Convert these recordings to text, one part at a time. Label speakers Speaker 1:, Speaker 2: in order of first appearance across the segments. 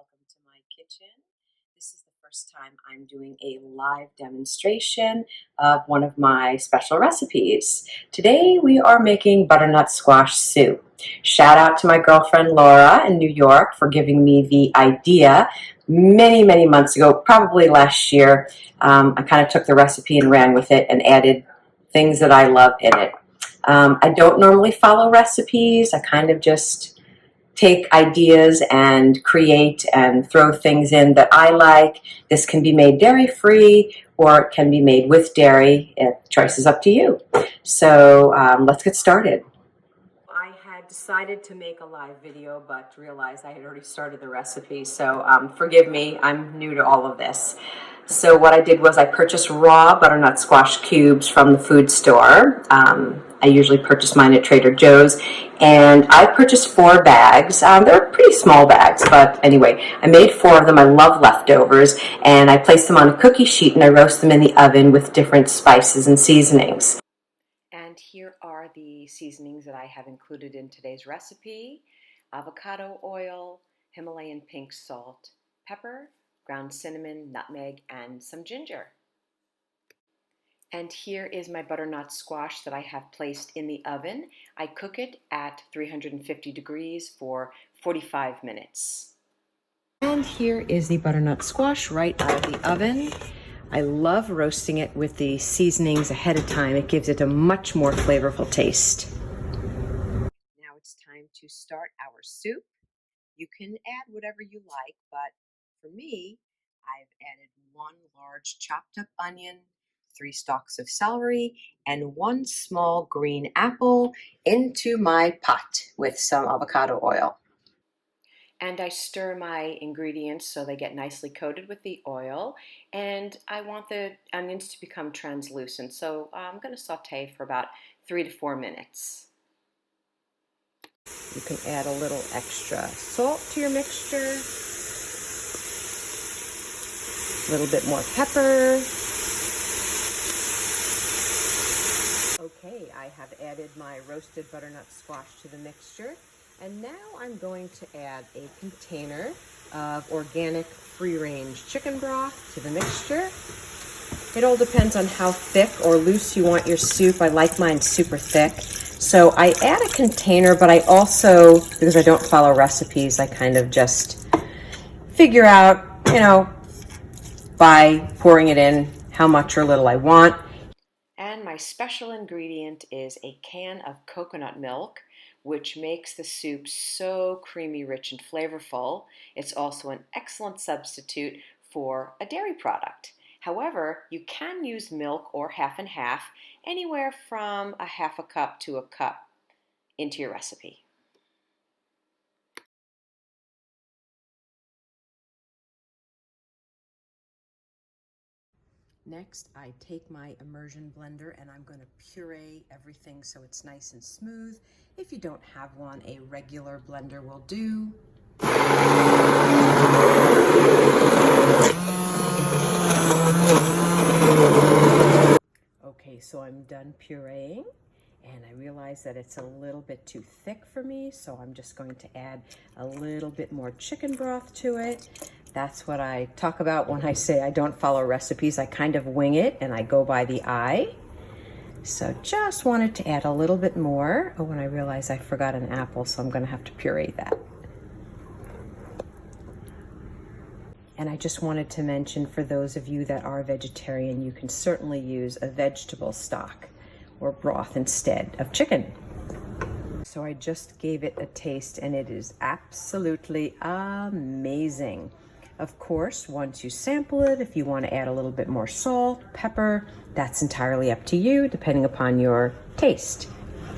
Speaker 1: welcome to my kitchen. This is the first time I'm doing a live demonstration of one of my special recipes. Today we are making butternut squash soup. Shout out to my girlfriend Laura in New York for giving me the idea many months ago, probably last year. I kind of took the recipe and ran with it and added things that I love in it. I don't normally follow recipes. I kind of just take ideas and create and throw things in that I like. This can be made dairy-free or it can be made with dairy. The choice is up to you. So let's get started. I had decided to make a live video but realized I had already started the recipe, so forgive me, I'm new to all of this. So what I did was I purchased raw butternut squash cubes from the food store. I usually purchase mine at Trader Joe's, and I purchased 4 bags. They're pretty small bags, but anyway, I made 4 of them. I love leftovers, and I placed them on a cookie sheet and I roast them in the oven with different spices and seasonings. And here are the seasonings that I have included in today's recipe: avocado oil, Himalayan pink salt, pepper, ground cinnamon, nutmeg, and some ginger. And here is my butternut squash that I have placed in the oven. I cook it at 350 degrees for 45 minutes. And here is the butternut squash right out of the oven. I love roasting it with the seasonings ahead of time. It gives it a much more flavorful taste. Now it's time to start our soup. You can add whatever you like, but for me, I've added 1 large chopped up onion, 3 stalks of celery, and 1 small green apple into my pot with some avocado oil. And I stir my ingredients so they get nicely coated with the oil, and I want the onions to become translucent, so I'm going to saute for about 3 to 4 minutes. You can add a little extra salt to your mixture, a little bit more pepper. Okay, I have added my roasted butternut squash to the mixture, and now I'm going to add a container of organic free-range chicken broth to the mixture. It all depends on how thick or loose you want your soup. I like mine super thick. So I add a container, but I also, because I don't follow recipes, I kind of just figure out, by pouring it in, how much or little I want. And my special ingredient is a can of coconut milk, which makes the soup so creamy, rich, and flavorful. It's also an excellent substitute for a dairy product. However, you can use milk or half and half, anywhere from a half a cup to a cup into your recipe. Next, I take my immersion blender and I'm going to puree everything so it's nice and smooth. If you don't have one, a regular blender will do. Okay, so I'm done pureeing, and I realize that it's a little bit too thick for me, so I'm just going to add a little bit more chicken broth to it. That's what I talk about when I say I don't follow recipes. I kind of wing it and I go by the eye. So just wanted to add a little bit more. Oh, and I realized I forgot an apple, so I'm going to have to puree that. And I just wanted to mention, for those of you that are vegetarian, you can certainly use a vegetable stock or broth instead of chicken. So I just gave it a taste and it is absolutely amazing. Of course, once you sample it, if you want to add a little bit more salt, pepper, that's entirely up to you, depending upon your taste.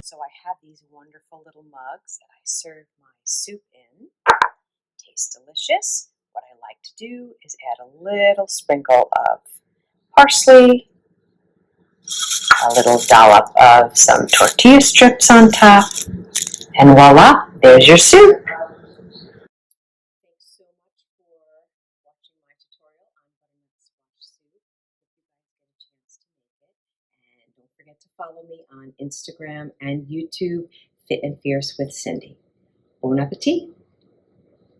Speaker 1: So I have these wonderful little mugs that I serve my soup in. Tastes delicious. What I like to do is add a little sprinkle of parsley, a little dollop of some tortilla strips on top, and voila, there's your soup. Thanks so much for watching my tutorial on butternut squash soup. Hope you guys get a chance to make it. And don't forget to follow me on Instagram and YouTube, Fit and Fierce with Cindy. Bon appetit!